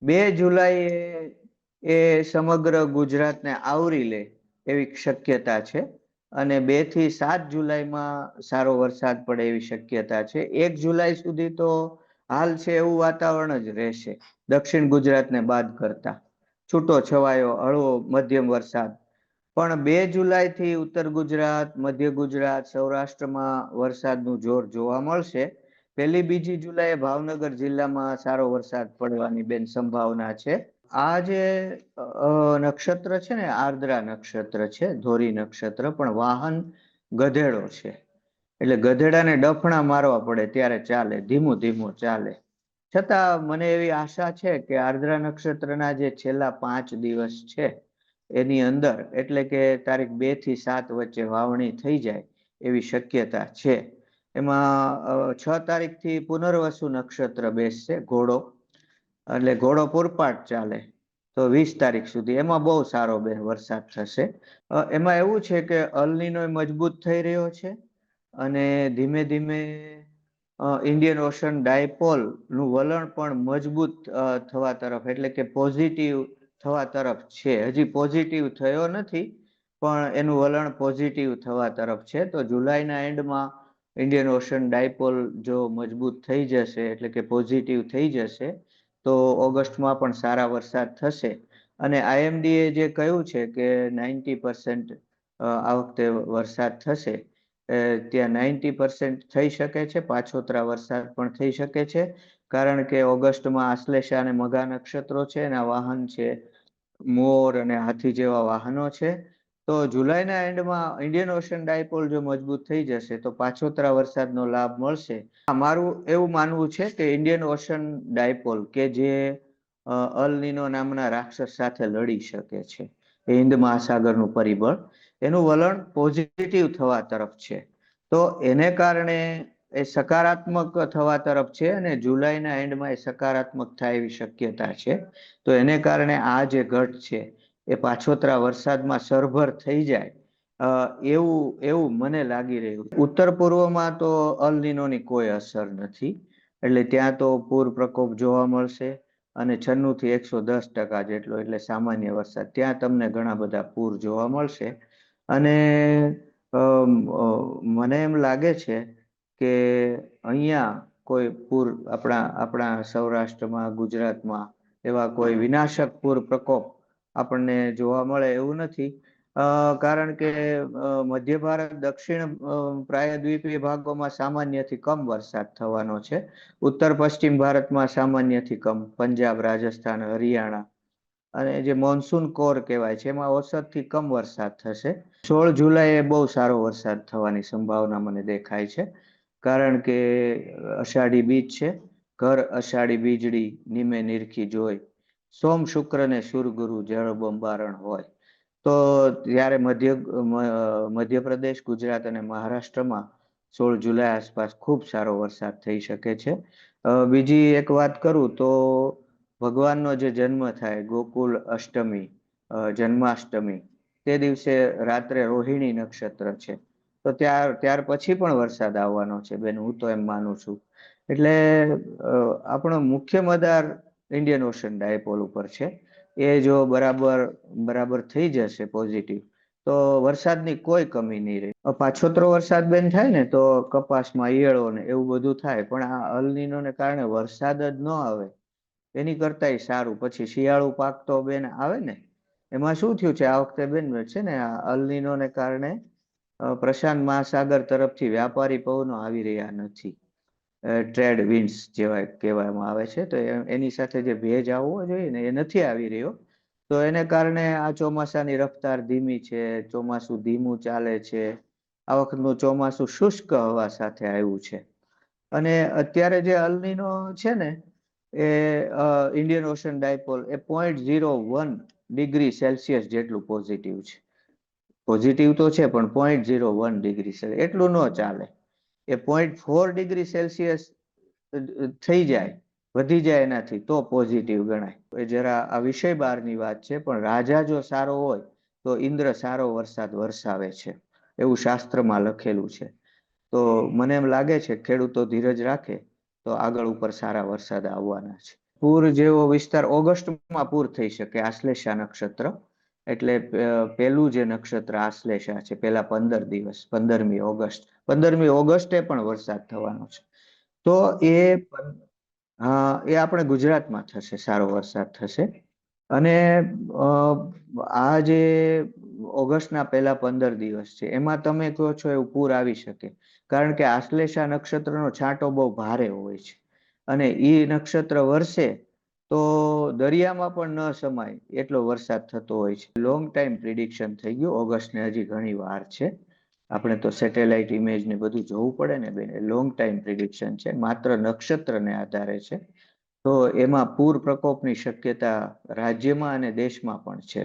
2 જુલાઈ એ સમગ્ર ગુજરાતને આવરી લે એવી શક્યતા છે. અને 2 થી 7 જુલાઈમાં સારો વરસાદ પડે એવી શક્યતા છે. 1 જુલાઈ સુધી તો હાલ છે એવું વાતાવરણ જ રહેશે, દક્ષિણ ગુજરાતને બાદ કરતા છૂટો છવાયો હળવો મધ્યમ વરસાદ. પણ 2 જુલાઈથી ઉત્તર ગુજરાત, મધ્ય ગુજરાત, સૌરાષ્ટ્રમાં વરસાદનું જોર જોવા મળશે. પહેલી બીજી જુલાઈએ ભાવનગર જિલ્લામાં સારો વરસાદ પડવાની સંભાવના છે. આ જે નક્ષત્ર છે ને, આર્દ્રા નક્ષત્ર છે, ધોરી નક્ષત્ર, પણ વાહન ગધેડો છે. એટલે ગધેડાને ડફણા મારવા પડે ત્યારે ચાલે, ધીમું ધીમું ચાલે. છતાં મને એવી આશા છે કે આર્દ્રા નક્ષત્રના જે છેલ્લા 5 દિવસ છે એની અંદર, એટલે કે તારીખ 2 થી 7 વચ્ચે વાવણી થઈ જાય એવી શક્યતા છે. એમાં 6 તારીખથી પુનર્વસુ નક્ષત્ર બેસશે, ઘોડો, એટલે ઘોડો પૂરપાટ ચાલે તો 20 તારીખ સુધી એમાં બહુ સારો વરસાદ થશે. એમાં એવું છે કે અલનીનો મજબૂત થઈ રહ્યો છે અને ધીમે ધીમે ઇન્ડિયન ઓશન ડાયપોલ નું વલણ પણ મજબૂત થવા તરફ, એટલે કે પોઝિટિવ થવા તરફ છે. હજી પોઝિટિવ થયો નથી, પણ એનું વલણ પોઝિટિવ થવા તરફ છે. તો જુલાઈના એન્ડમાં ઇન્ડિયન ઓશન ડાયપોલ જો મજબૂત થઈ જશે, એટલે કે પોઝિટિવ થઈ જશે, તો ઓગસ્ટમાં પણ સારા વરસાદ થશે. અને આઈએમડી એ જે કહ્યું છે કે 90% આ વખતે વરસાદ થશે, ત્યાં 90% થઈ શકે છે. પાછોતરા વરસાદ પણ થઈ શકે છે, કારણ કે ઓગસ્ટમાં આશ્લેષા અને મઘા નક્ષત્રો છે, એના વાહન છે મોર અને હાથી જેવા વાહનો છે. તો જુલાઈના એન્ડમાં ઇન્ડિયન ઓશન ડાયપોલ જો મજબૂત થઈ જશે તો પાછોતરા વરસાદનો લાભ મળશે. મારું એવું માનવું છે કે ઇન્ડિયન ઓશન ડાયપોલ, કે જે અલ નીનો નામના રાક્ષસ સાથે લડી શકે છે, હિન્દ મહાસાગરનું પરિબળ, એનું વલણ પોઝિટિવ થવા તરફ છે. તો એને કારણે એ સકારાત્મક થવા તરફ છે, અને જુલાઈના એન્ડમાં એ સકારાત્મક થાય એવી શક્યતા છે. તો એને કારણે આ જે ઘટ છે એ પાછોતરા વરસાદમાં સરભર થઈ જાય એવું એવું મને લાગી રહ્યું. ઉત્તર પૂર્વમાં તો અલ નીનોની કોઈ અસર નથી, એટલે ત્યાં તો પૂર પ્રકોપ જોવા મળશે. અને 96 થી 110% જેટલો, એટલે સામાન્ય વરસાદ. ત્યાં તમને ઘણા બધા પૂર જોવા મળશે. અને મને એમ લાગે છે કે અહીંયા કોઈ પૂર આપણા સૌરાષ્ટ્રમાં, ગુજરાતમાં એવા કોઈ વિનાશક પૂર પ્રકોપ આપણને જોવા મળે એવું નથી. કારણ કે મધ્ય ભારત, દક્ષિણ પ્રાયદ્વીપીય ભાગોમાં સામાન્યથી કમ વરસાદ થવાનો છે. ઉત્તર પશ્ચિમ ભારતમાં સામાન્યથી કમ, પંજાબ, રાજસ્થાન, હરિયાણા અને જે મોન્સૂન કોર કહેવાય છે એમાં ઓસતથી કમ વરસાદ થશે. 16 જુલાઈએ બહુ સારો વરસાદ થવાની સંભાવના મને દેખાય છે, કારણ કે અષાઢી બીજ છે. ઘર અષાઢી બીજડી નિમે નિરખી જોઈ, સોમ શુક્ર ને સુરગુરુ જળ બંબારણ હોય. તો ત્યારે મધ્યપ્રદેશ, ગુજરાત અને મહારાષ્ટ્રમાં 16 જુલાઈ આસપાસ ખૂબ સારો વરસાદ થઈ શકે છે. બીજી એક વાત કરું તો ભગવાનનો જે જન્મ થાય, ગોકુલ અષ્ટમી, જન્માષ્ટમી, તે દિવસે રાત્રે રોહિણી નક્ષત્ર છે. તો ત્યાર પછી પણ વરસાદ આવવાનો છે બેન, હું તો એમ માનું છું. એટલે આપણો મુખ્ય મદાર ઇન્ડિયન ઓશન ડાયપોલ ઉપર છે. એ જો બરાબર થઈ જશે પોઝિટિવ, તો વરસાદની કોઈ કમી નહીં રહે. પાછોતરો વરસાદ બેન થાય ને તો કપાસમાં ઈયળો ને એવું બધું થાય, પણ આ અલ નીનોને કારણે વરસાદ જ ન આવે એની કરતાય સારું. પછી શિયાળુ પાક તો બેન આવે ને, એમાં શું થયું છે આ વખતે બેન છે ને, આ અલ નીનોને કારણે પ્રશાંત મહાસાગર તરફથી વ્યાપારી પવનો આવી રહ્યા નથી. ટ્રેડ વિન્ડ્સ જેવા કહેવામાં આવે છે. તો એની સાથે જે ભેજ આવવો જોઈએ ને, એ નથી આવી રહ્યો. તો એને કારણે આ ચોમાસાની રફતાર ધીમી છે, ચોમાસું ધીમું ચાલે છે. આ વખતનું ચોમાસું શુષ્ક હવા સાથે આવ્યું છે. અને અત્યારે જે અલ નીનો છે ને, એ ઇન્ડિયન ઓશન ડાયપોલ એ 0.01 ડિગ્રી સેલ્સિયસ જેટલું પોઝિટિવ છે. પોઝિટિવ તો છે પણ 0.01 ડિગ્રી, એટલું ન ચાલે. એ 0.4 ડિગ્રી સેલ્સિયસ થઈ જાય, વધી જાય એનાથી, તો પોઝિટિવ ગણાય. એ જરા આ વિષય બહારની વાત છે, પણ રાજા જો સારો હોય તો ઇન્દ્ર સારો વરસાદ વરસાવે છે, એવું શાસ્ત્રમાં લખેલું છે. તો મને એમ લાગે છે ખેડૂતો ધીરજ રાખે તો આગળ ઉપર સારા વરસાદ આવવાના છે. પૂર જેવો વિસ્તાર ઓગસ્ટમાં પૂર થઈ શકે આશ્લેષા નક્ષત્ર એટલે પેલું જે નક્ષત્ર આશ્લેષા છે પેલા 15 દિવસ 15મી ઓગસ્ટ 15મી ઓગસ્ટે પણ વરસાદ થવાનો છે તો એ આપણે ગુજરાતમાં થશે સારો વરસાદ થશે અને આ જે ઓગસ્ટના પહેલા 15 દિવસ છે એમાં તમે કહો છો એવું પૂર આવી શકે કારણ કે આશ્લેષા નક્ષત્રનો છાંટો બહુ ભારે હોય છે અને ઈ નક્ષત્ર વરસે તો દરિયામાં પણ ન સમાય એટલો વરસાદ થતો હોય છે લોંગ ટાઈમ પ્રિડિક્શન થઈ ગયું ઓગસ્ટને હજી ઘણી વાર છે આપણે તો સેટેલાઇટ ઇમેજ ને બધું જોવું પડે ને બેન લોંગ ટાઈમ પ્રિડિક્શન છે માત્ર નક્ષત્રને આધારે છે તો એમાં પૂર પ્રકોપની શક્યતા રાજ્યમાં અને દેશમાં પણ છે